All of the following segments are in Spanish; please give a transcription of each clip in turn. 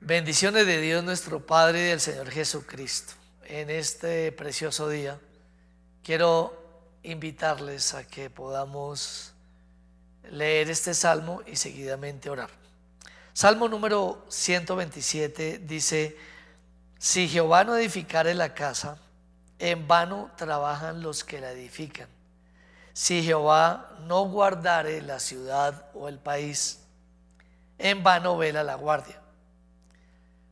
Bendiciones de Dios nuestro Padre y del Señor Jesucristo. En este precioso día quiero invitarles a que podamos leer este salmo y seguidamente orar. Salmo número 127 dice: si Jehová no edificare la casa, en vano trabajan los que la edifican. Si Jehová no guardare la ciudad o el país, en vano vela la guardia.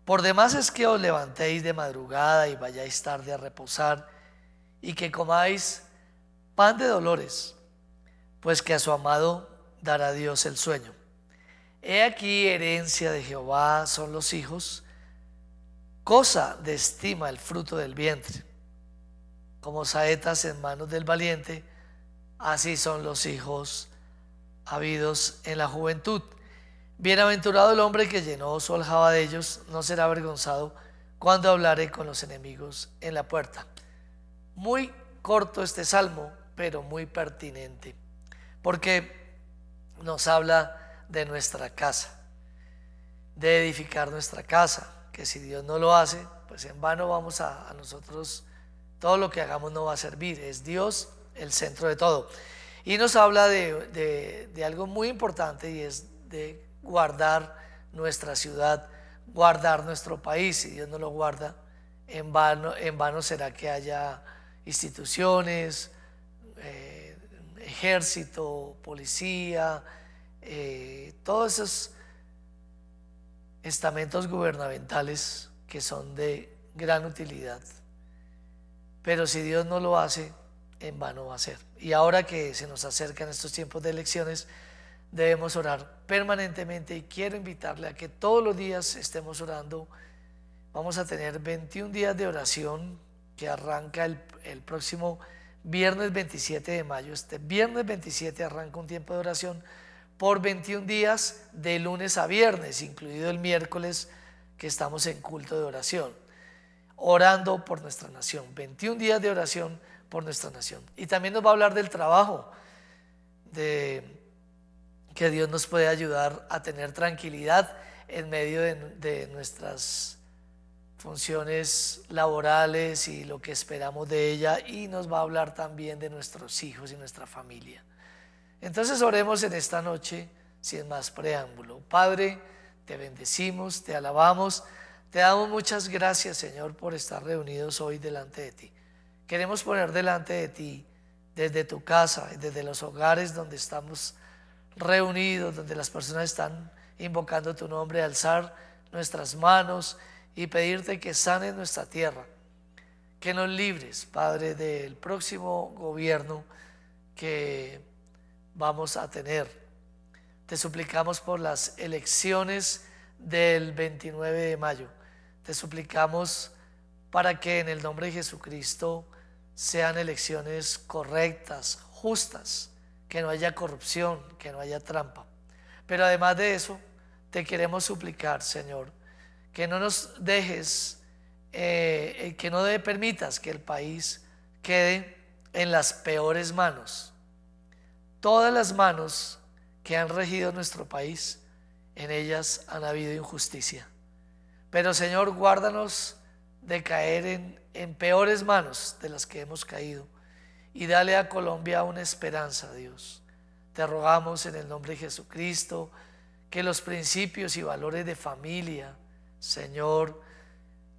Por demás es que os levantéis de madrugada y vayáis tarde a reposar, y que comáis pan de dolores, pues que a su amado dará Dios el sueño. He aquí herencia de Jehová son los hijos, cosa de estima el fruto del vientre. Como saetas en manos del valiente, así son los hijos habidos en la juventud. Bienaventurado el hombre que llenó su aljaba de ellos, no será avergonzado cuando hablare con los enemigos en la puerta. Muy corto este salmo, pero muy pertinente, porque nos habla de nuestra casa, de edificar nuestra casa, que si Dios no lo hace, pues en vano vamos a nosotros, todo lo que hagamos no va a servir. Es Dios el centro de todo. Y nos habla de algo muy importante, y es de guardar nuestra ciudad, guardar nuestro país. Si Dios no lo guarda, en vano será que haya instituciones, ejército, policía, todos esos estamentos gubernamentales que son de gran utilidad. Pero si Dios no lo hace, en vano va a ser. Y ahora que se nos acercan estos tiempos de elecciones, debemos orar permanentemente, y quiero invitarle a que todos los días estemos orando. Vamos a tener 21 días de oración que arranca el próximo viernes 27 de mayo. Este viernes 27 arranca un tiempo de oración por 21 días, de lunes a viernes, incluido el miércoles que estamos en culto de oración, orando por nuestra nación. 21 días de oración por nuestra nación. Y también nos va a hablar del trabajo, de que Dios nos puede ayudar a tener tranquilidad en medio de nuestras funciones laborales y lo que esperamos de ella, y nos va a hablar también de nuestros hijos y nuestra familia. Entonces oremos en esta noche sin más preámbulo. Padre, te bendecimos, te alabamos, te damos muchas gracias, Señor, por estar reunidos hoy delante de ti. Queremos poner delante de ti, desde tu casa, desde los hogares donde estamos reunidos, donde las personas están invocando tu nombre, alzar nuestras manos y pedirte que sanes nuestra tierra, que nos libres, Padre, del próximo gobierno que vamos a tener. Te suplicamos por las elecciones del 29 de mayo. Te suplicamos para que en el nombre de Jesucristo sean elecciones correctas, justas, que no haya corrupción, que no haya trampa. Pero además de eso, te queremos suplicar, Señor, que no nos dejes, que no permitas que el país quede en las peores manos. Todas las manos que han regido nuestro país, en ellas han habido injusticia. Pero, Señor, guárdanos de caer en peores manos de las que hemos caído, y dale a Colombia una esperanza, Dios. Te rogamos en el nombre de Jesucristo que los principios y valores de familia, Señor,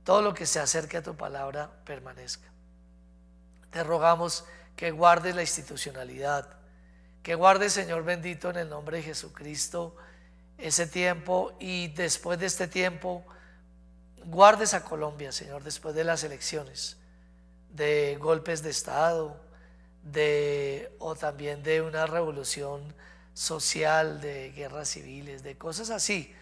todo lo que se acerque a tu palabra permanezca. Te rogamos que guardes la institucionalidad, que guardes, Señor bendito, en el nombre de Jesucristo, ese tiempo, y después de este tiempo guardes a Colombia, Señor, después de las elecciones, de golpes de Estado, o también de una revolución social, de guerras civiles, de cosas así,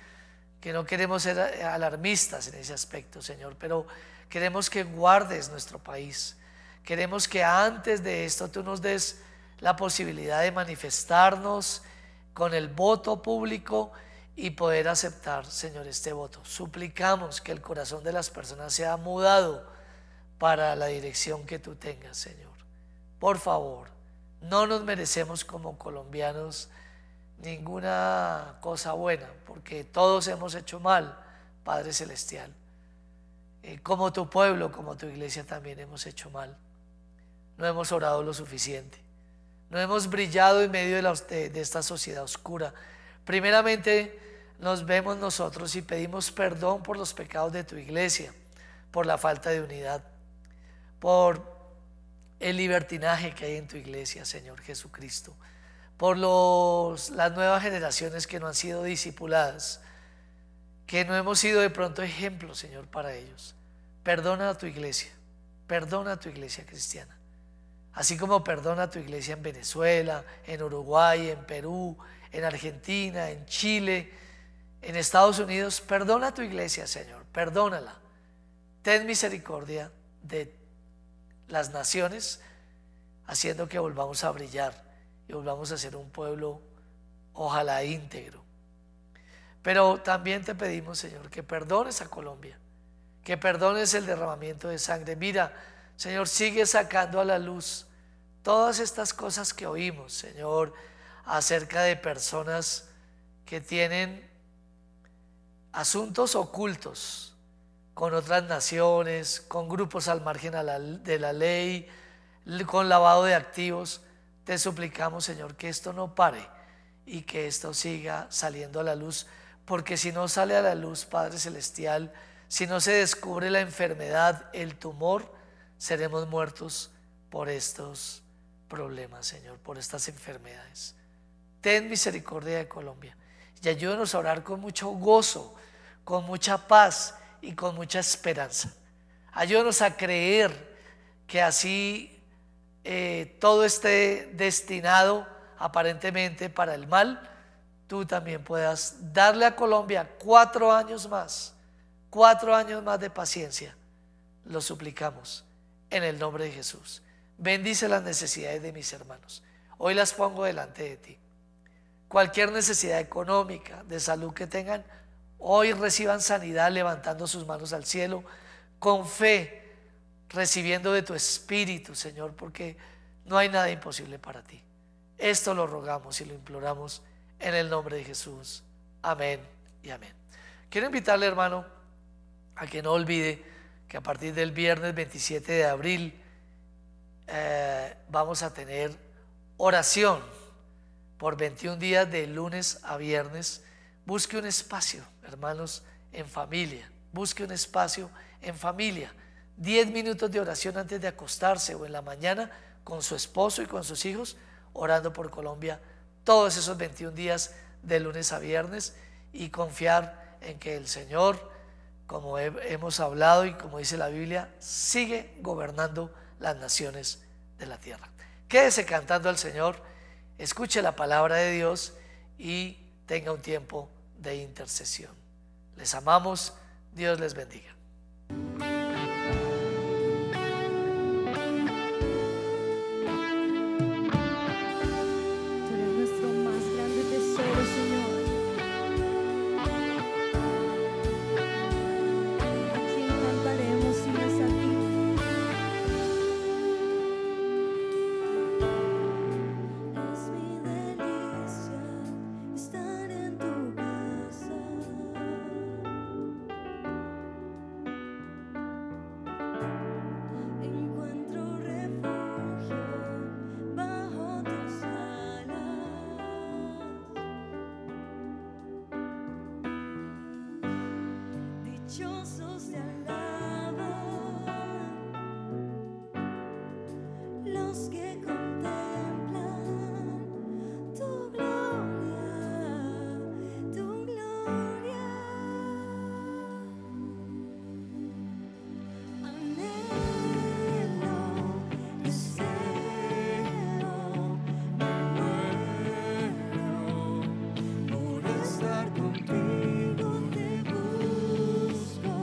que no queremos ser alarmistas en ese aspecto, Señor, pero queremos que guardes nuestro país. Queremos que antes de esto tú nos des la posibilidad de manifestarnos con el voto público y poder aceptar, Señor, este voto. Suplicamos que el corazón de las personas sea mudado para la dirección que tú tengas, Señor. Por favor, no nos merecemos como colombianos ninguna cosa buena, porque todos hemos hecho mal, Padre Celestial. Como tu pueblo, como tu iglesia también hemos hecho mal. No hemos orado lo suficiente. No hemos brillado en medio de esta sociedad oscura. Primeramente nos vemos nosotros y pedimos perdón por los pecados de tu iglesia, por la falta de unidad, por el libertinaje que hay en tu iglesia, Señor Jesucristo, por las nuevas generaciones que no han sido discipuladas, que no hemos sido de pronto ejemplos, Señor, para ellos. Perdona a tu iglesia cristiana, así como perdona a tu iglesia en Venezuela, en Uruguay, en Perú, en Argentina, en Chile, en Estados Unidos. Perdona a tu iglesia, Señor, perdónala. Ten misericordia de las naciones, haciendo que volvamos a brillar y volvamos a ser un pueblo, ojalá íntegro. Pero también te pedimos, Señor, que perdones a Colombia, que perdones el derramamiento de sangre. Mira, Señor, sigue sacando a la luz todas estas cosas que oímos, Señor, acerca de personas que tienen asuntos ocultos con otras naciones, con grupos al margen de la ley, con lavado de activos. Te suplicamos, Señor, que esto no pare y que esto siga saliendo a la luz, porque si no sale a la luz, Padre Celestial, si no se descubre la enfermedad, el tumor, seremos muertos por estos problemas, Señor, por estas enfermedades. Ten misericordia de Colombia y ayúdanos a orar con mucho gozo, con mucha paz y con mucha esperanza. Ayúdanos a creer que así todo esté destinado aparentemente para el mal, tú también puedas darle a Colombia 4 años más, 4 años más de paciencia. Lo suplicamos en el nombre de Jesús. Bendice las necesidades de mis hermanos. Hoy las pongo delante de ti. Cualquier necesidad económica, de salud que tengan, hoy reciban sanidad levantando sus manos al cielo, con fe, recibiendo de tu espíritu, Señor, porque no hay nada imposible para ti. Esto lo rogamos y lo imploramos en el nombre de Jesús. Amén y amén. Quiero invitarle, hermano, a que no olvide que a partir del viernes 27 de abril vamos a tener oración por 21 días de lunes a viernes. Busque un espacio, hermanos, en familia. Busque un espacio en familia. 10 minutos de oración antes de acostarse o en la mañana con su esposo y con sus hijos, orando por Colombia todos esos 21 días de lunes a viernes, y confiar en que el Señor, como hemos hablado y como dice la Biblia, sigue gobernando las naciones de la tierra. Quédese cantando al Señor, escuche la palabra de Dios y tenga un tiempo de intercesión. Les amamos, Dios les bendiga. Contigo te busco.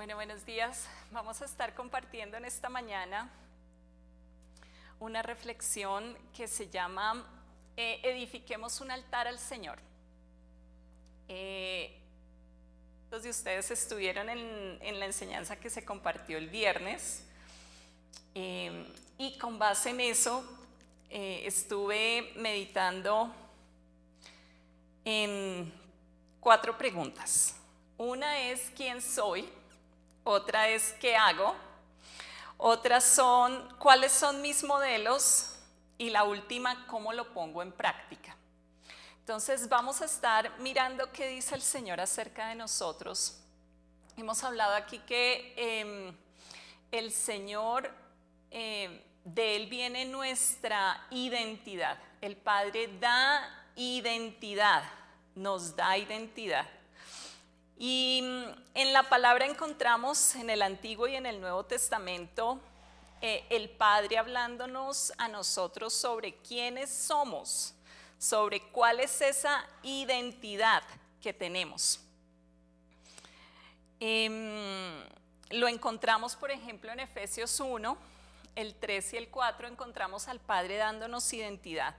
Bueno, buenos días. Vamos a estar compartiendo en esta mañana una reflexión que se llama Edifiquemos un altar al Señor. Los de ustedes estuvieron en la enseñanza que se compartió el viernes y con base en eso estuve meditando en 4 preguntas. Una es ¿quién soy? Otra es ¿qué hago? Otras son ¿cuáles son mis modelos? Y la última, ¿cómo lo pongo en práctica? Entonces vamos a estar mirando qué dice el Señor acerca de nosotros. Hemos hablado aquí que el Señor, de Él viene nuestra identidad. El Padre da identidad, nos da identidad. Y en la palabra encontramos en el Antiguo y en el Nuevo Testamento el Padre hablándonos a nosotros sobre quiénes somos, sobre cuál es esa identidad que tenemos. Lo encontramos, por ejemplo, en Efesios 1, el 3 y el 4, encontramos al Padre dándonos identidad.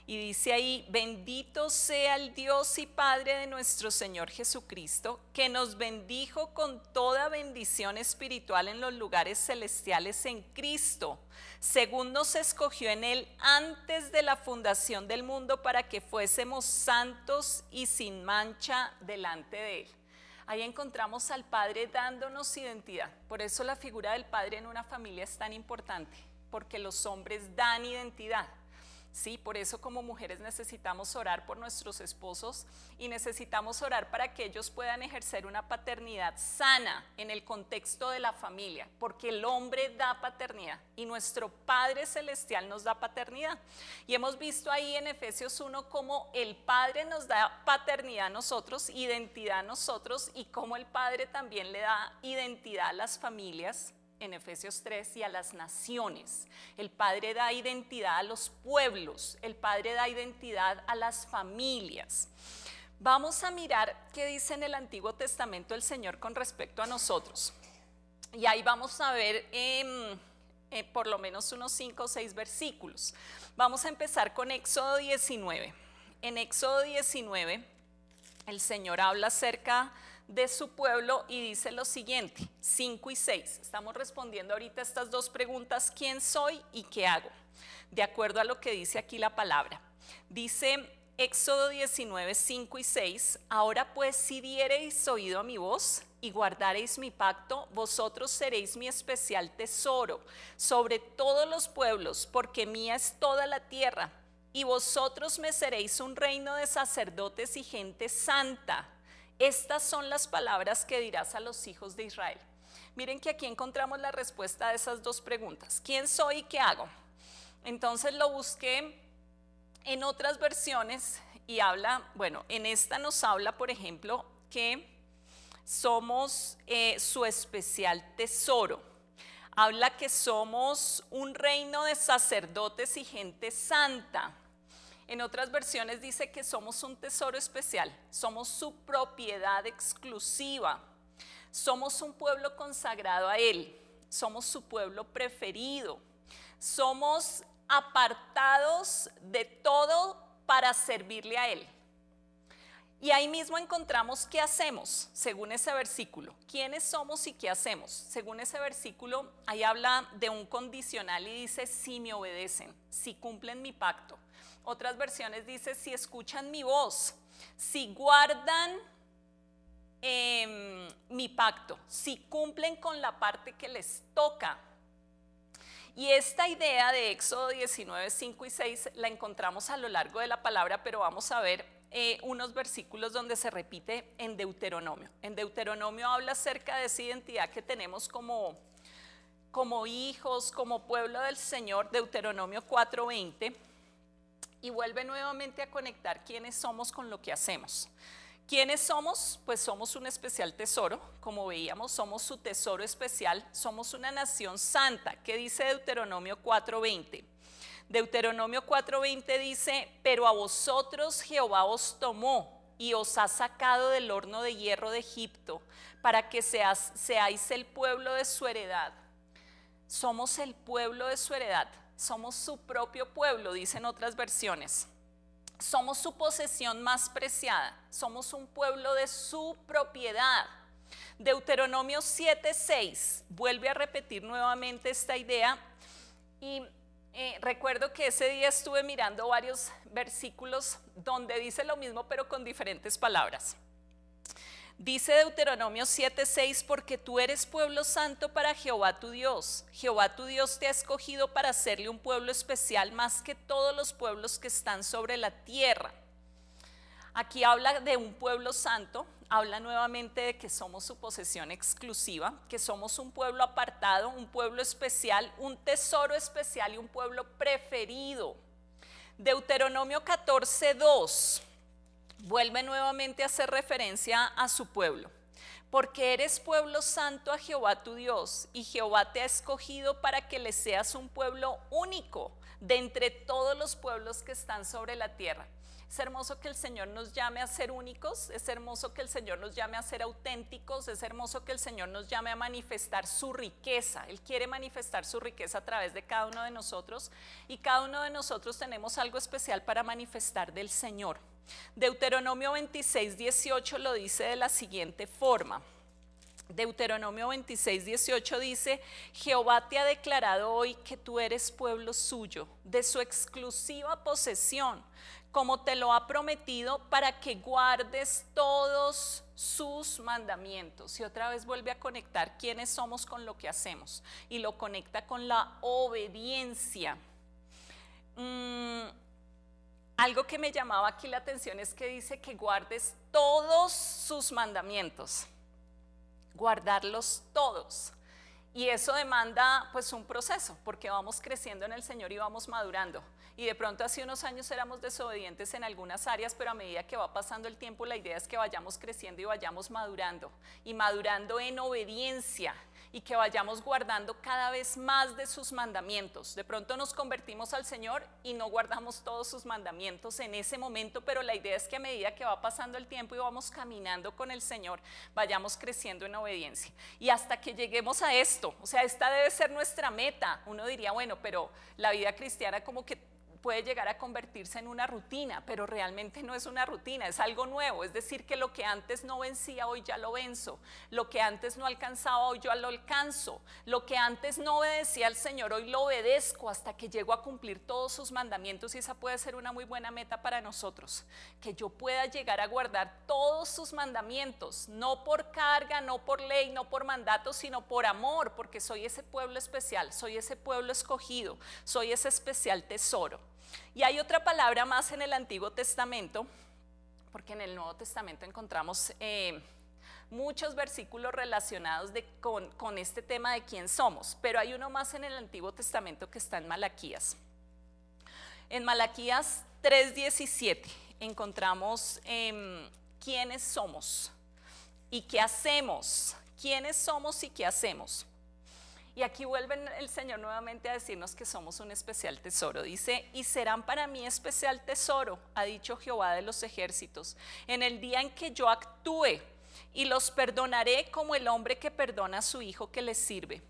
Y dice ahí, bendito sea el Dios y Padre de nuestro Señor Jesucristo, que nos bendijo con toda bendición espiritual en los lugares celestiales en Cristo, según nos escogió en Él antes de la fundación del mundo para que fuésemos santos y sin mancha delante de Él. Ahí encontramos al Padre dándonos identidad. Por eso la figura del Padre en una familia es tan importante, porque los hombres dan identidad. Sí, por eso como mujeres necesitamos orar por nuestros esposos y necesitamos orar para que ellos puedan ejercer una paternidad sana en el contexto de la familia, porque el hombre da paternidad y nuestro Padre Celestial nos da paternidad. Y hemos visto ahí en Efesios 1 cómo el Padre nos da paternidad a nosotros, identidad a nosotros, y cómo el Padre también le da identidad a las familias en Efesios 3 y a las naciones. El Padre da identidad a los pueblos, el Padre da identidad a las familias. Vamos a mirar qué dice en el Antiguo Testamento el Señor con respecto a nosotros. Y ahí vamos a ver por lo menos unos 5 o 6 versículos. Vamos a empezar con Éxodo 19. En Éxodo 19 el Señor habla acerca de su pueblo y dice lo siguiente, 5 y 6. Estamos respondiendo ahorita estas 2 preguntas, ¿quién soy y qué hago? De acuerdo a lo que dice aquí la palabra. Dice Éxodo 19, 5 y 6, ahora pues si diereis oído a mi voz y guardareis mi pacto, vosotros seréis mi especial tesoro sobre todos los pueblos, porque mía es toda la tierra, y vosotros me seréis un reino de sacerdotes y gente santa. Estas son las palabras que dirás a los hijos de Israel. Miren que aquí encontramos la respuesta a esas 2 preguntas. ¿Quién soy y qué hago? Entonces lo busqué en otras versiones y habla, bueno, en esta nos habla, por ejemplo, que somos su especial tesoro. Habla que somos un reino de sacerdotes y gente santa. En otras versiones dice que somos un tesoro especial, somos su propiedad exclusiva, somos un pueblo consagrado a Él, somos su pueblo preferido, somos apartados de todo para servirle a Él. Y ahí mismo encontramos qué hacemos, según ese versículo. ¿Quiénes somos y qué hacemos? Según ese versículo, ahí habla de un condicional y dice, si me obedecen, si cumplen mi pacto. Otras versiones dice, si escuchan mi voz, si guardan mi pacto, si cumplen con la parte que les toca. Y esta idea de Éxodo 19, 5 y 6 la encontramos a lo largo de la palabra, pero vamos a ver unos versículos donde se repite en Deuteronomio. En Deuteronomio habla acerca de esa identidad que tenemos como hijos, como pueblo del Señor, Deuteronomio 4:20. Y vuelve nuevamente a conectar quiénes somos con lo que hacemos. ¿Quiénes somos? Pues somos un especial tesoro, como veíamos, somos su tesoro especial, somos una nación santa. ¿Qué dice Deuteronomio 4:20? Deuteronomio 4:20 dice, pero a vosotros Jehová os tomó y os ha sacado del horno de hierro de Egipto, para que seáis el pueblo de su heredad. Somos el pueblo de su heredad, somos su propio pueblo, dicen otras versiones. Somos su posesión más preciada, somos un pueblo de su propiedad. Deuteronomio 7:6 vuelve a repetir nuevamente esta idea y recuerdo que ese día estuve mirando varios versículos donde dice lo mismo pero con diferentes palabras. Dice Deuteronomio 7:6, porque tú eres pueblo santo para Jehová tu Dios. Jehová tu Dios te ha escogido para hacerle un pueblo especial más que todos los pueblos que están sobre la tierra. Aquí habla de un pueblo santo, habla nuevamente de que somos su posesión exclusiva, que somos un pueblo apartado, un pueblo especial, un tesoro especial y un pueblo preferido. Deuteronomio 14:2 vuelve nuevamente a hacer referencia a su pueblo. Porque eres pueblo santo a Jehová tu Dios, y Jehová te ha escogido para que le seas un pueblo único de entre todos los pueblos que están sobre la tierra. Es hermoso que el Señor nos llame a ser únicos, es hermoso que el Señor nos llame a ser auténticos, es hermoso que el Señor nos llame a manifestar su riqueza. Él quiere manifestar su riqueza a través de cada uno de nosotros, y cada uno de nosotros tenemos algo especial para manifestar del Señor. Deuteronomio 26:18 lo dice de la siguiente forma. Deuteronomio 26:18 dice: Jehová te ha declarado hoy que tú eres pueblo suyo, de su exclusiva posesión, como te lo ha prometido, para que guardes todos sus mandamientos. Y otra vez vuelve a conectar quiénes somos con lo que hacemos, y lo conecta con la obediencia. Algo que me llamaba aquí la atención es que dice que guardes todos sus mandamientos, guardarlos todos. Y eso demanda pues un proceso, porque vamos creciendo en el Señor y vamos madurando. Y de pronto hace unos años éramos desobedientes en algunas áreas, pero a medida que va pasando el tiempo, la idea es que vayamos creciendo y vayamos madurando. Y madurando en obediencia, y que vayamos guardando cada vez más de sus mandamientos. De pronto nos convertimos al Señor y no guardamos todos sus mandamientos en ese momento, pero la idea es que a medida que va pasando el tiempo y vamos caminando con el Señor, vayamos creciendo en obediencia. Y hasta que lleguemos a esto, o sea, esta debe ser nuestra meta. Uno diría, bueno, pero la vida cristiana como que puede llegar a convertirse en una rutina, pero realmente no es una rutina, es algo nuevo. Es decir, que lo que antes no vencía, hoy ya lo venzo. Lo que antes no alcanzaba, hoy yo lo alcanzo. Lo que antes no obedecía al Señor, hoy lo obedezco hasta que llego a cumplir todos sus mandamientos. Y esa puede ser una muy buena meta para nosotros, que yo pueda llegar a guardar todos sus mandamientos, no por carga, no por ley, no por mandato, sino por amor, porque soy ese pueblo especial, soy ese pueblo escogido, soy ese especial tesoro. Y hay otra palabra más en el Antiguo Testamento, porque en el Nuevo Testamento encontramos muchos versículos relacionados con este tema de quién somos, pero hay uno más en el Antiguo Testamento que está en Malaquías. En Malaquías 3:17 encontramos quiénes somos y qué hacemos, quiénes somos y qué hacemos. Y aquí vuelve el Señor nuevamente a decirnos que somos un especial tesoro. Dice: y serán para mí especial tesoro, ha dicho Jehová de los ejércitos, en el día en que yo actúe, y los perdonaré como el hombre que perdona a su hijo que le sirve.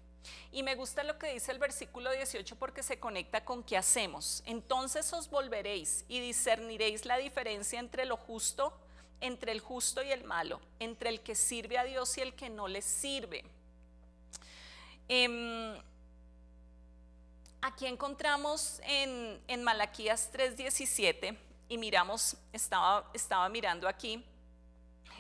Y me gusta lo que dice el versículo 18 porque se conecta con qué hacemos. Entonces os volveréis y discerniréis la diferencia entre lo justo, entre el justo y el malo, entre el que sirve a Dios y el que no le sirve. Aquí encontramos en Malaquías 3:17 y miramos, estaba mirando aquí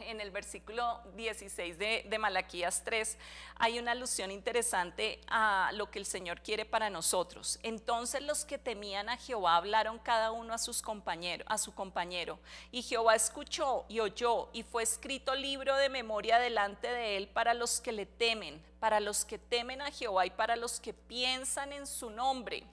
en el versículo 16 de Malaquías 3, hay una alusión interesante a lo que el Señor quiere para nosotros. Entonces los que temían a Jehová hablaron cada uno a su compañero, y Jehová escuchó y oyó, y fue escrito libro de memoria delante de él para los que le temen, para los que temen a Jehová y para los que piensan en su nombre.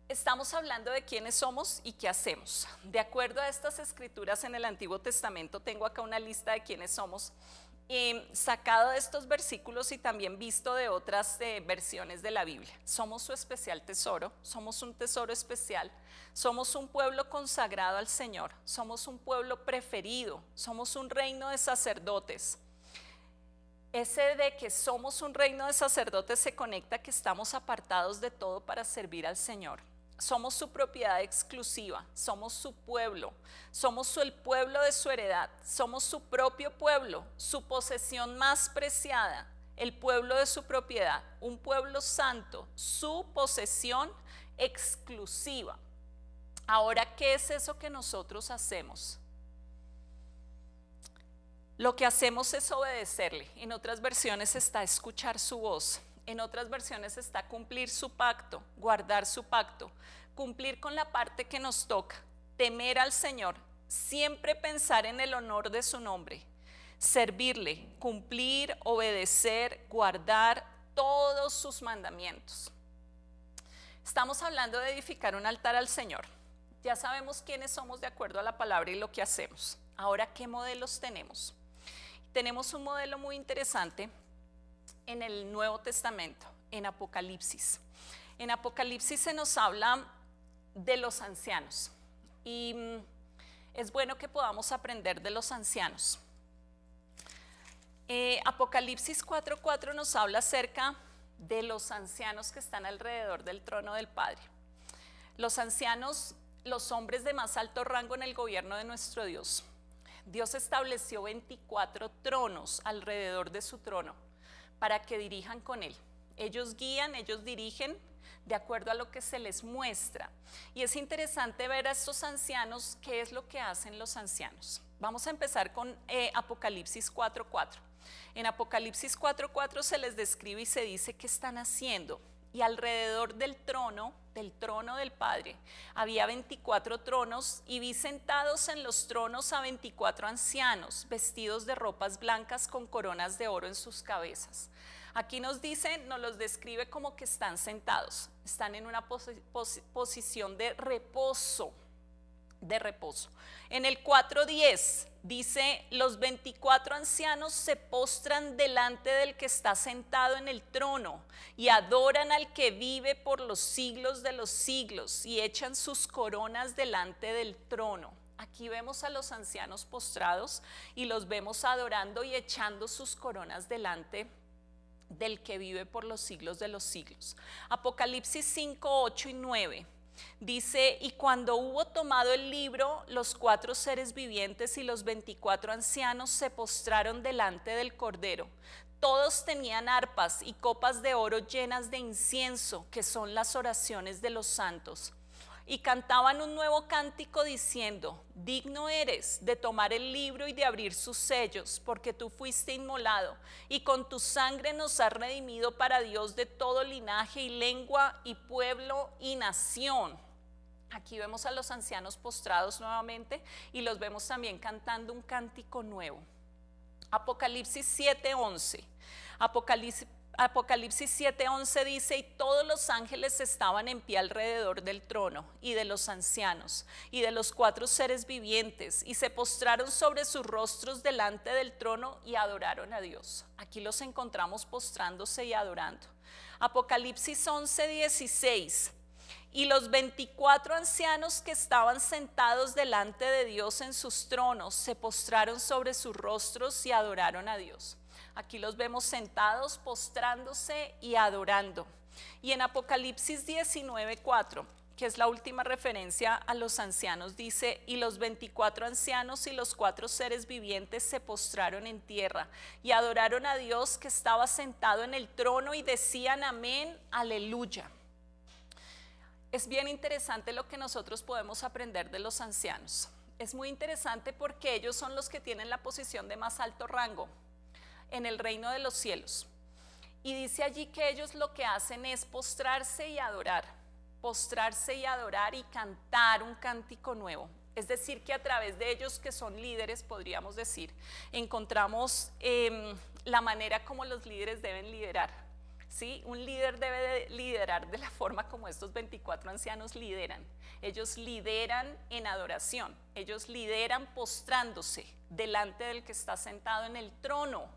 Estamos hablando de quiénes somos y qué hacemos. De acuerdo a estas escrituras en el Antiguo Testamento, tengo acá una lista de quiénes somos, sacado de estos versículos y también visto de otras versiones de la Biblia. Somos su especial tesoro, somos un tesoro especial, somos un pueblo consagrado al Señor, somos un pueblo preferido, somos un reino de sacerdotes. Ese de que somos un reino de sacerdotes se conecta a que estamos apartados de todo para servir al Señor. Somos su propiedad exclusiva, somos su pueblo, somos el pueblo de su heredad, somos su propio pueblo, su posesión más preciada, el pueblo de su propiedad, un pueblo santo, su posesión exclusiva. Ahora, ¿qué es eso que nosotros hacemos? Lo que hacemos es obedecerle. En otras versiones está escuchar su voz. En otras versiones está cumplir su pacto, guardar su pacto, cumplir con la parte que nos toca, temer al Señor, siempre pensar en el honor de su nombre, servirle, cumplir, obedecer, guardar todos sus mandamientos. Estamos hablando de edificar un altar al Señor. Ya sabemos quiénes somos de acuerdo a la palabra y lo que hacemos. Ahora, ¿qué modelos tenemos? Tenemos un modelo muy interesante en el Nuevo Testamento, en Apocalipsis. En Apocalipsis se nos habla de los ancianos y es bueno que podamos aprender de los ancianos. Apocalipsis 4:4 nos habla acerca de los ancianos que están alrededor del trono del Padre. Los ancianos, los hombres de más alto rango en el gobierno de nuestro Dios. Dios estableció 24 tronos alrededor de su trono para que dirijan con él. Ellos guían, ellos dirigen de acuerdo a lo que se les muestra. Y es interesante ver a estos ancianos, qué es lo que hacen los ancianos. Vamos a empezar con Apocalipsis 4:4. En Apocalipsis 4:4 se les describe y se dice qué están haciendo. Y alrededor del trono del Padre, había 24 tronos y vi sentados en los tronos a 24 ancianos, vestidos de ropas blancas con coronas de oro en sus cabezas. Aquí nos los describe como que están sentados, están en una posición de reposo. En el 4:10 dice, los 24 ancianos se postran delante del que está sentado en el trono y adoran al que vive por los siglos de los siglos y echan sus coronas delante del trono. Aquí vemos a los ancianos postrados y los vemos adorando y echando sus coronas delante del que vive por los siglos de los siglos. Apocalipsis 5:8 y 9. Dice, y cuando hubo tomado el libro, los 4 seres vivientes y los 24 ancianos se postraron delante del Cordero. Todos tenían arpas y copas de oro llenas de incienso, que son las oraciones de los santos. Y cantaban un nuevo cántico diciendo, digno eres de tomar el libro y de abrir sus sellos, porque tú fuiste inmolado, y con tu sangre nos has redimido para Dios de todo linaje y lengua y pueblo y nación. Aquí vemos a los ancianos postrados nuevamente y los vemos también cantando un cántico nuevo. Apocalipsis 7:11. Apocalipsis 7:11 dice, y todos los ángeles estaban en pie alrededor del trono y de los ancianos y de los 4 seres vivientes y se postraron sobre sus rostros delante del trono y adoraron a Dios. Aquí los encontramos postrándose y adorando. Apocalipsis 11:16. Y los 24 ancianos que estaban sentados delante de Dios en sus tronos se postraron sobre sus rostros y adoraron a Dios. Aquí los vemos sentados, postrándose y adorando. Y en Apocalipsis 19:4, que es la última referencia a los ancianos, dice, y los 24 ancianos y los 4 seres vivientes se postraron en tierra y adoraron a Dios que estaba sentado en el trono y decían amén, aleluya. Es bien interesante lo que nosotros podemos aprender de los ancianos. Es muy interesante porque ellos son los que tienen la posición de más alto rango en el reino de los cielos. Y dice allí que ellos lo que hacen es postrarse y adorar y cantar un cántico nuevo. Es decir, que a través de ellos, que son líderes, podríamos decir, encontramos la manera como los líderes deben liderar. ¿Sí? Un líder debe de liderar de la forma como estos 24 ancianos lideran. Ellos lideran en adoración, ellos lideran postrándose delante del que está sentado en el trono.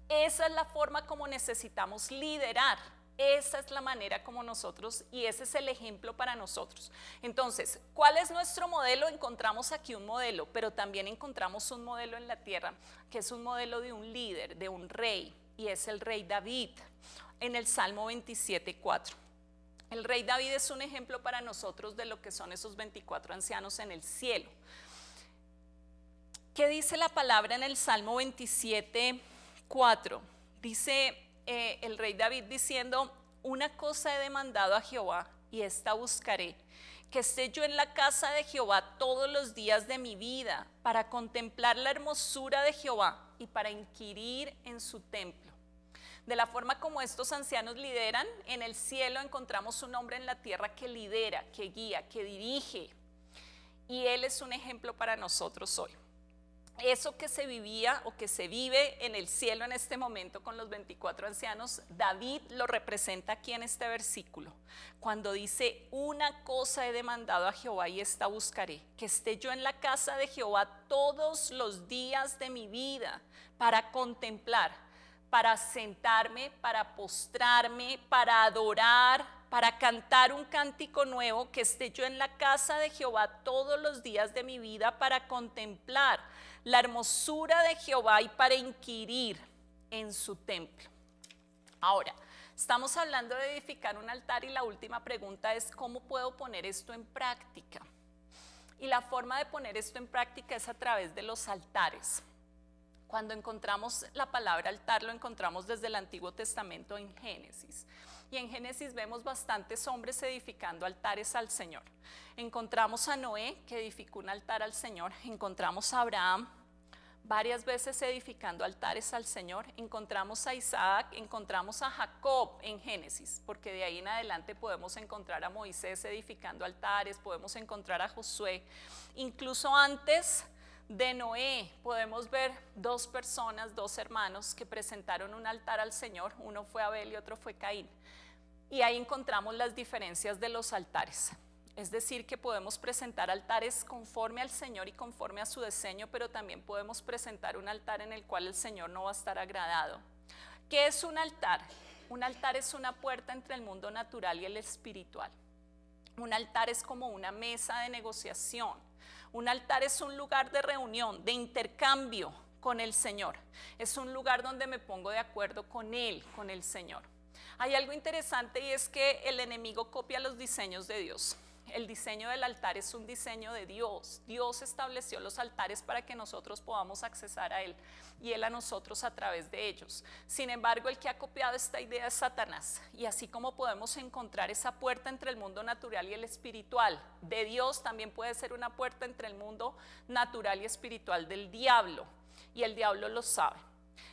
Esa es la forma como necesitamos liderar. Esa es la manera como nosotros, y ese es el ejemplo para nosotros. Entonces, ¿cuál es nuestro modelo? Encontramos aquí un modelo, pero también encontramos un modelo en la tierra, que es un modelo de un líder, de un rey, y es el rey David, en el Salmo 27:4. El rey David es un ejemplo para nosotros de lo que son esos 24 ancianos en el cielo. ¿Qué dice la palabra en el Salmo 27:4? Dice el rey David diciendo: una cosa he demandado a Jehová y esta buscaré, que esté yo en la casa de Jehová todos los días de mi vida, para contemplar la hermosura de Jehová y para inquirir en su templo. De la forma como estos ancianos lideran, en el cielo encontramos un hombre en la tierra que lidera, que guía, que dirige, y él es un ejemplo para nosotros hoy. Eso que se vivía o que se vive en el cielo en este momento con los 24 ancianos, David lo representa aquí en este versículo, cuando dice: una cosa he demandado a Jehová y esta buscaré, que esté yo en la casa de Jehová todos los días de mi vida, para contemplar, para sentarme, para postrarme, para adorar, para cantar un cántico nuevo, que esté yo en la casa de Jehová todos los días de mi vida, para contemplar la hermosura de Jehová y para inquirir en su templo. Ahora, estamos hablando de edificar un altar, y la última pregunta es: ¿cómo puedo poner esto en práctica? Y la forma de poner esto en práctica es a través de los altares. Cuando encontramos la palabra altar, lo encontramos desde el Antiguo Testamento en Génesis. Y en Génesis vemos bastantes hombres edificando altares al Señor. Encontramos a Noé, que edificó un altar al Señor. Encontramos a Abraham varias veces edificando altares al Señor. Encontramos a Isaac, encontramos a Jacob en Génesis, porque de ahí en adelante podemos encontrar a Moisés edificando altares, podemos encontrar a Josué. Incluso antes de Noé podemos ver dos personas, dos hermanos que presentaron un altar al Señor. Uno fue Abel y otro fue Caín. Y ahí encontramos las diferencias de los altares. Es decir, que podemos presentar altares conforme al Señor y conforme a su diseño, pero también podemos presentar un altar en el cual el Señor no va a estar agradado. ¿Qué es un altar? Un altar es una puerta entre el mundo natural y el espiritual. Un altar es como una mesa de negociación. Un altar es un lugar de reunión, de intercambio con el Señor. Es un lugar donde me pongo de acuerdo con Él, con el Señor. Hay algo interesante, y es que el enemigo copia los diseños de Dios. El diseño del altar es un diseño de Dios. Dios estableció los altares para que nosotros podamos accesar a Él y Él a nosotros a través de ellos. Sin embargo, el que ha copiado esta idea es Satanás. Y así como podemos encontrar esa puerta entre el mundo natural y el espiritual de Dios, también puede ser una puerta entre el mundo natural y espiritual del diablo. Y el diablo lo sabe.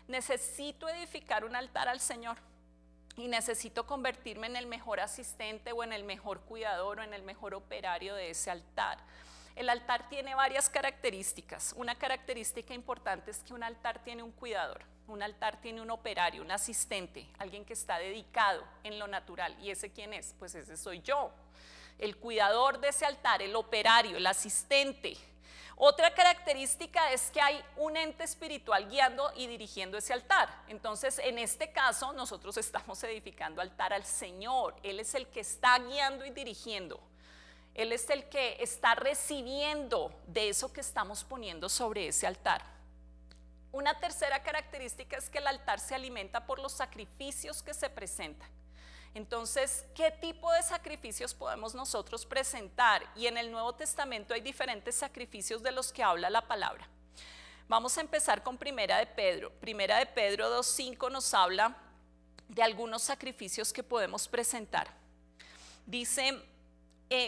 Necesito edificar un altar al Señor. Y necesito convertirme en el mejor asistente o en el mejor cuidador o en el mejor operario de ese altar. El altar tiene varias características. Una característica importante es que un altar tiene un cuidador, un altar tiene un operario, un asistente, alguien que está dedicado en lo natural. ¿Y ese quién es? Pues ese soy yo, el cuidador de ese altar, el operario, el asistente. Otra característica es que hay un ente espiritual guiando y dirigiendo ese altar. Entonces, en este caso, nosotros estamos edificando altar al Señor. Él es el que está guiando y dirigiendo. Él es el que está recibiendo de eso que estamos poniendo sobre ese altar. Una tercera característica es que el altar se alimenta por los sacrificios que se presentan. Entonces, ¿qué tipo de sacrificios podemos nosotros presentar? Y en el Nuevo Testamento hay diferentes sacrificios de los que habla la palabra. Vamos a empezar con Primera de Pedro. Primera de Pedro 2:5 nos habla de algunos sacrificios que podemos presentar. Dice,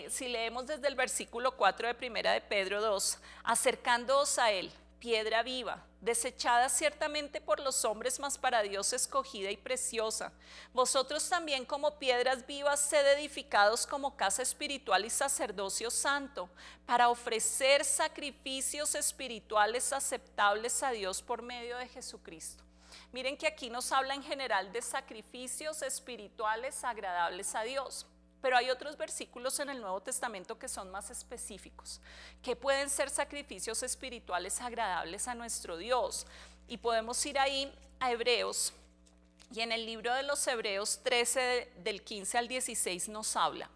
si leemos desde el versículo 4 de Primera de Pedro 2, acercándoos a Él, piedra viva, desechada ciertamente por los hombres, mas para Dios escogida y preciosa. Vosotros también como piedras vivas sed edificados como casa espiritual y sacerdocio santo, para ofrecer sacrificios espirituales aceptables a Dios por medio de Jesucristo. Miren que aquí nos habla en general de sacrificios espirituales agradables a Dios. Pero hay otros versículos en el Nuevo Testamento que son más específicos, que pueden ser sacrificios espirituales agradables a nuestro Dios. Y podemos ir ahí a Hebreos, y en el libro de los Hebreos 13, del 15 al 16 nos habla: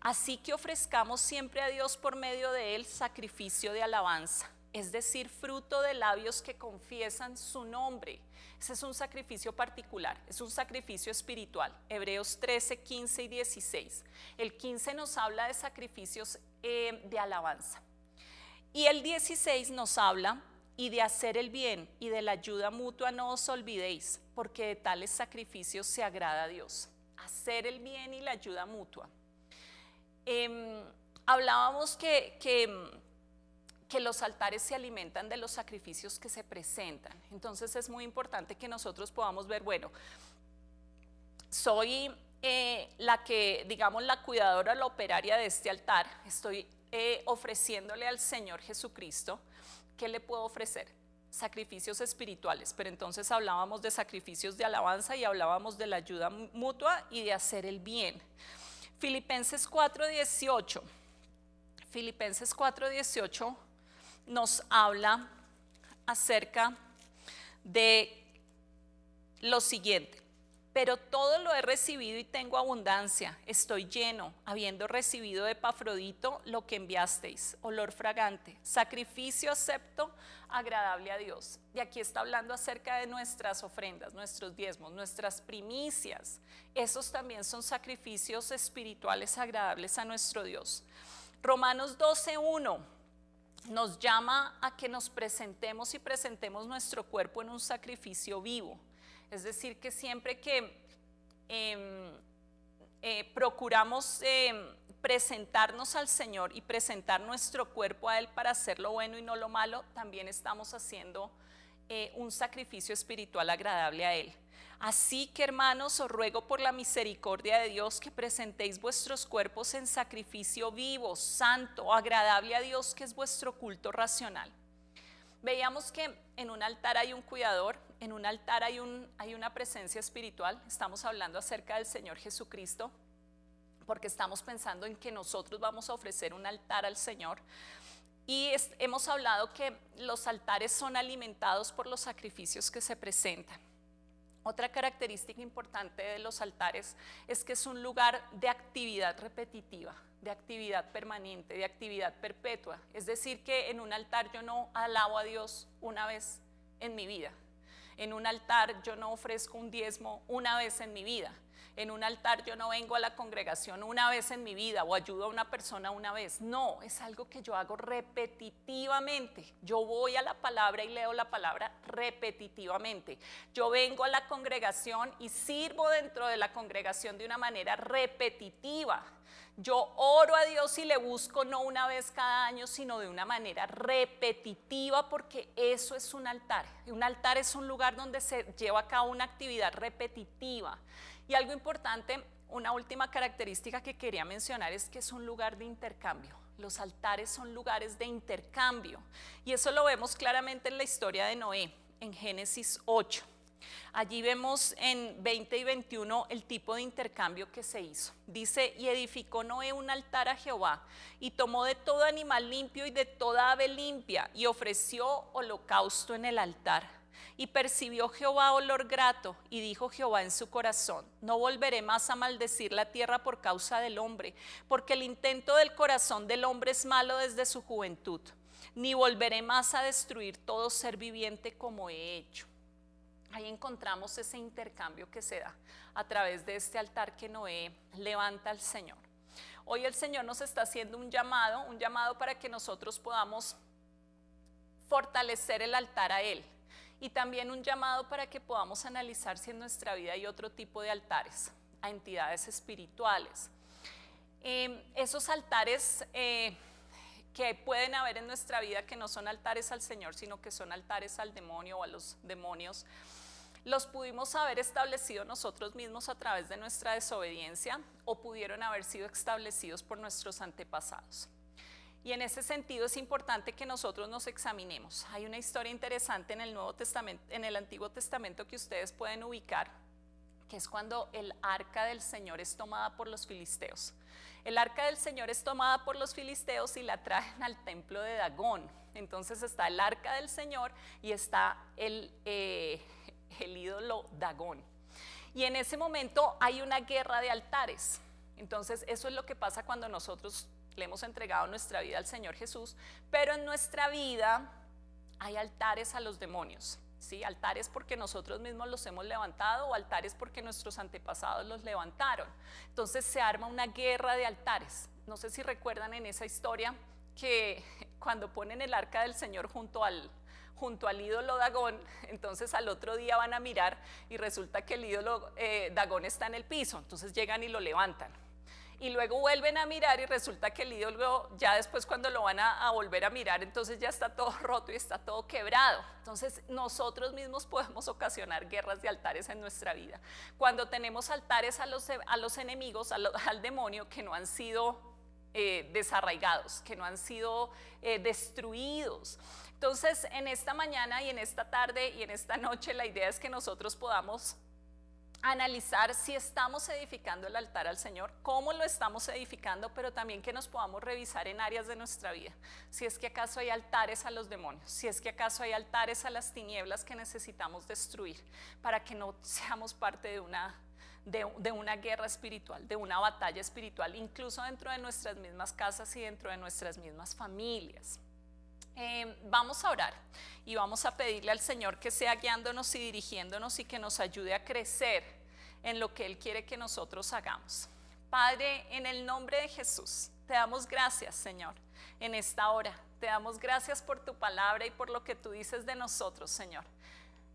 así que ofrezcamos siempre a Dios por medio de él sacrificio de alabanza, es decir, fruto de labios que confiesan su nombre. Ese es un sacrificio particular, es un sacrificio espiritual. Hebreos 13, 15 y 16. El 15 nos habla de sacrificios de alabanza. Y el 16 nos habla: y de hacer el bien y de la ayuda mutua no os olvidéis, porque de tales sacrificios se agrada a Dios. Hacer el bien y la ayuda mutua. Hablábamos que los altares se alimentan de los sacrificios que se presentan. Entonces es muy importante que nosotros podamos ver, bueno, soy la que, digamos, la cuidadora, la operaria de este altar, estoy ofreciéndole al Señor Jesucristo. ¿Qué le puedo ofrecer? Sacrificios espirituales, pero entonces hablábamos de sacrificios de alabanza y hablábamos de la ayuda mutua y de hacer el bien. Filipenses 4:18. Filipenses 4:18 nos habla acerca de lo siguiente: pero todo lo he recibido y tengo abundancia, estoy lleno, habiendo recibido de Epafrodito lo que enviasteis, olor fragante, sacrificio acepto, agradable a Dios. Y aquí está hablando acerca de nuestras ofrendas, nuestros diezmos, nuestras primicias. Esos también son sacrificios espirituales agradables a nuestro Dios. Romanos 12:1 nos llama a que nos presentemos y presentemos nuestro cuerpo en un sacrificio vivo. Es decir, que siempre que procuramos presentarnos al Señor y presentar nuestro cuerpo a Él para hacer lo bueno y no lo malo, también estamos haciendo un sacrificio espiritual agradable a Él. Así que, hermanos, os ruego por la misericordia de Dios que presentéis vuestros cuerpos en sacrificio vivo, santo, agradable a Dios, que es vuestro culto racional. Veíamos que en un altar hay un cuidador, en un altar hay una presencia espiritual. Estamos hablando acerca del Señor Jesucristo, porque estamos pensando en que nosotros vamos a ofrecer un altar al Señor. Y hemos hablado que los altares son alimentados por los sacrificios que se presentan. Otra característica importante de los altares es que es un lugar de actividad repetitiva, de actividad permanente, de actividad perpetua. Es decir, que en un altar yo no alabo a Dios una vez en mi vida. En un altar yo no ofrezco un diezmo una vez en mi vida. En un altar yo no vengo a la congregación una vez en mi vida o ayudo a una persona una vez. No, es algo que yo hago repetitivamente. Yo voy a la palabra y leo la palabra repetitivamente. Yo vengo a la congregación y sirvo dentro de la congregación de una manera repetitiva. Yo oro a Dios y le busco no una vez cada año, sino de una manera repetitiva, porque eso es un altar. Un altar es un lugar donde se lleva a cabo una actividad repetitiva. Y algo importante, una última característica que quería mencionar es que es un lugar de intercambio. Los altares son lugares de intercambio. Y eso lo vemos claramente en la historia de Noé, en Génesis 8. Allí vemos en 20 y 21 el tipo de intercambio que se hizo. Dice: y edificó Noé un altar a Jehová, y tomó de todo animal limpio y de toda ave limpia, y ofreció holocausto en el altar. Y percibió Jehová olor grato, y dijo Jehová en su corazón: no volveré más a maldecir la tierra por causa del hombre, porque el intento del corazón del hombre es malo desde su juventud, ni volveré más a destruir todo ser viviente como he hecho. Ahí encontramos ese intercambio que se da a través de este altar que Noé levanta al Señor. Hoy el Señor nos está haciendo un llamado para que nosotros podamos fortalecer el altar a Él. Y también un llamado para que podamos analizar si en nuestra vida hay otro tipo de altares, a entidades espirituales. Esos altares que pueden haber en nuestra vida, que no son altares al Señor, sino que son altares al demonio o a los demonios, los pudimos haber establecido nosotros mismos a través de nuestra desobediencia, o pudieron haber sido establecidos por nuestros antepasados. Y en ese sentido es importante que nosotros nos examinemos. Hay una historia interesante en el Nuevo Testamento, en el Antiguo Testamento, que ustedes pueden ubicar, que es cuando el arca del Señor es tomada por los filisteos. El arca del Señor es tomada por los filisteos y la traen al templo de Dagón. Entonces está el arca del Señor y está el ídolo Dagón. Y en ese momento hay una guerra de altares. Entonces eso es lo que pasa cuando nosotros le hemos entregado nuestra vida al Señor Jesús, pero en nuestra vida hay altares a los demonios, ¿sí? Altares porque nosotros mismos los hemos levantado o altares porque nuestros antepasados los levantaron. Entonces se arma una guerra de altares. No sé si recuerdan en esa historia que cuando ponen el arca del Señor junto al ídolo Dagón, entonces al otro día van a mirar y resulta que el ídolo Dagón está en el piso, entonces llegan y lo levantan. Y luego vuelven a mirar y resulta que el ídolo, ya después cuando lo van a volver a mirar, entonces ya está todo roto y está todo quebrado. Entonces nosotros mismos podemos ocasionar guerras de altares en nuestra vida. Cuando tenemos altares a los enemigos, al demonio, que no han sido desarraigados, que no han sido destruidos. Entonces en esta mañana y en esta tarde y en esta noche la idea es que nosotros podamos analizar si estamos edificando el altar al Señor, cómo lo estamos edificando, pero también que nos podamos revisar en áreas de nuestra vida, si es que acaso hay altares a los demonios, si es que acaso hay altares a las tinieblas que necesitamos destruir, para que no seamos parte de una guerra espiritual, de una batalla espiritual, incluso dentro de nuestras mismas casas y dentro de nuestras mismas familias. Vamos a orar y vamos a pedirle al Señor que sea guiándonos y dirigiéndonos y que nos ayude a crecer en lo que Él quiere que nosotros hagamos. Padre, en el nombre de Jesús, te damos gracias, Señor, en esta hora. Te damos gracias por tu palabra y por lo que tú dices de nosotros, Señor.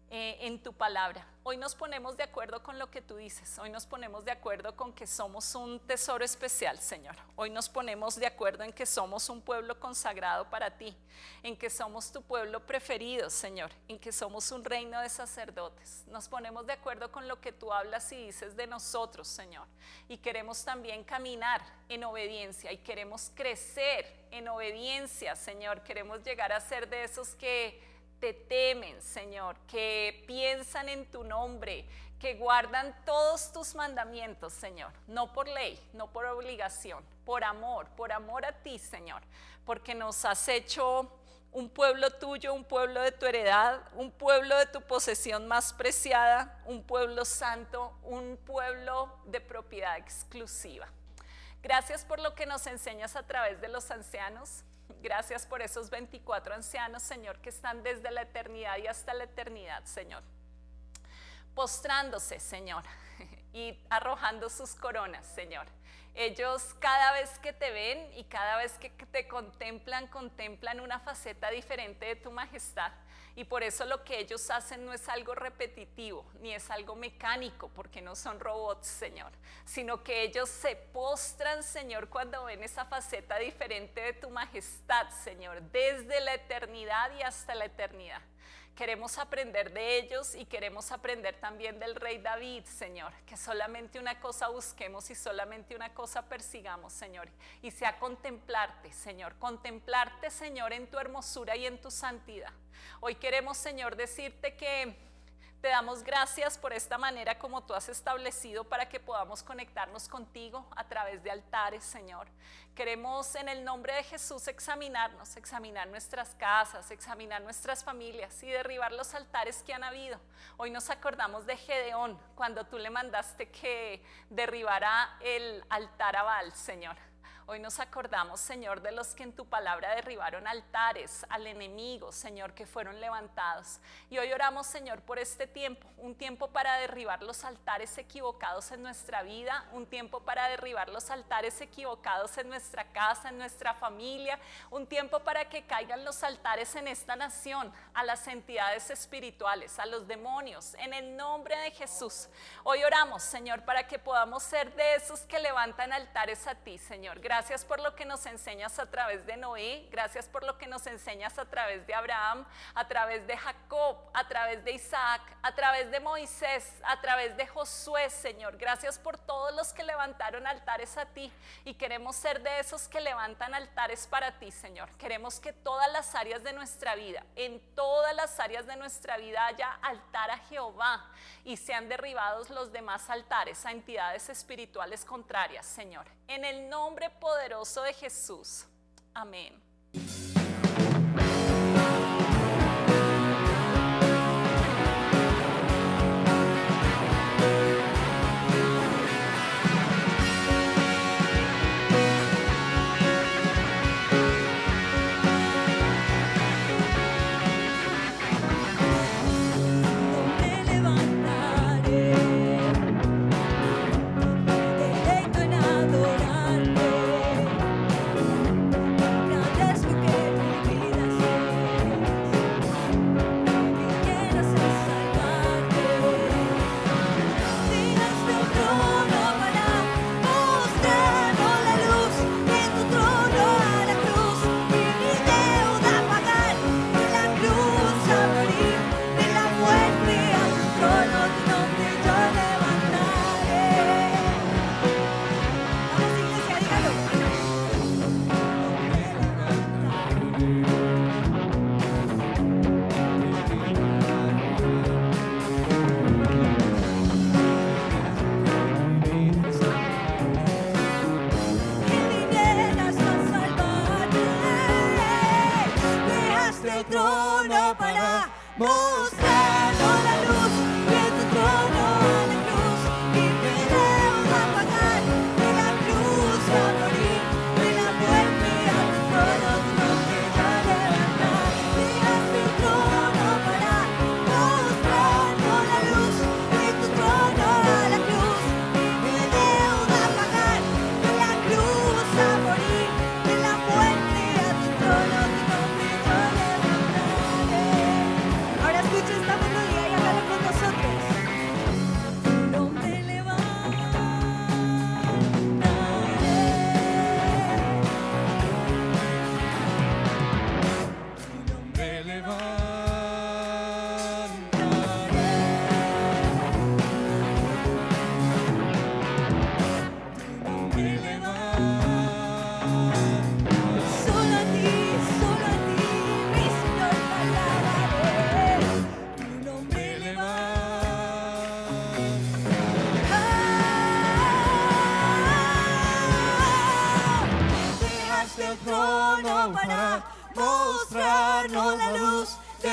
En tu palabra. Hoy nos ponemos de acuerdo con lo que tú dices. Hoy nos ponemos de acuerdo con que somos un tesoro especial, Señor. Hoy nos ponemos de acuerdo en que somos un pueblo consagrado para ti, en que somos tu pueblo preferido, Señor, en que somos un reino de sacerdotes. Nos ponemos de acuerdo con lo que tú hablas y dices de nosotros, Señor, y queremos también caminar en obediencia y queremos crecer en obediencia, Señor. Queremos llegar a ser de esos que te temen, Señor, que piensan en tu nombre, que guardan todos tus mandamientos, Señor, no por ley, no por obligación, por amor a ti, Señor, porque nos has hecho un pueblo tuyo, un pueblo de tu heredad, un pueblo de tu posesión más preciada, un pueblo santo, un pueblo de propiedad exclusiva. Gracias por lo que nos enseñas a través de los ancianos. Gracias por esos 24 ancianos, Señor, que están desde la eternidad y hasta la eternidad, Señor, postrándose, Señor, y arrojando sus coronas, Señor. Ellos cada vez que te ven y cada vez que te contemplan una faceta diferente de tu majestad. Y por eso lo que ellos hacen no es algo repetitivo, ni es algo mecánico, porque no son robots, Señor, sino que ellos se postran, Señor, cuando ven esa faceta diferente de tu majestad, Señor, desde la eternidad y hasta la eternidad. Queremos aprender de ellos y queremos aprender también del rey David, Señor, que solamente una cosa busquemos y solamente una cosa persigamos, Señor, y sea contemplarte, Señor, en tu hermosura y en tu santidad. Hoy queremos, Señor, decirte que te damos gracias por esta manera como tú has establecido para que podamos conectarnos contigo a través de altares, Señor. Queremos en el nombre de Jesús examinar nuestras casas, examinar nuestras familias y derribar los altares que han habido. Hoy nos acordamos de Gedeón cuando tú le mandaste que derribara el altar a Baal, Señor. Hoy nos acordamos, Señor, de los que en tu palabra derribaron altares al enemigo, Señor, que fueron levantados. Y hoy oramos, Señor, por este tiempo, un tiempo para derribar los altares equivocados en nuestra vida, un tiempo para derribar los altares equivocados en nuestra casa, en nuestra familia, un tiempo para que caigan los altares en esta nación, a las entidades espirituales, a los demonios, en el nombre de Jesús. Hoy oramos, Señor, para que podamos ser de esos que levantan altares a ti, Señor. Gracias por lo que nos enseñas a través de Noé, gracias por lo que nos enseñas a través de Abraham, a través de Jacob, a través de Isaac, a través de Moisés, a través de Josué, Señor. Gracias por todos los que levantaron altares a ti y queremos ser de esos que levantan altares para ti, Señor. Queremos que todas las áreas de nuestra vida, en todas las áreas de nuestra vida haya altar a Jehová y sean derribados los demás altares a entidades espirituales contrarias, Señor. En el nombre poderoso de Jesús. Amén.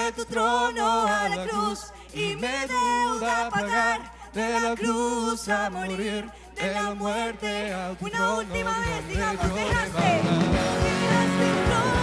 de tu trono a la cruz y me deuda pagar, de la cruz a morir, de la muerte a tu trono. Una última vez, digamos, dejaste un trono.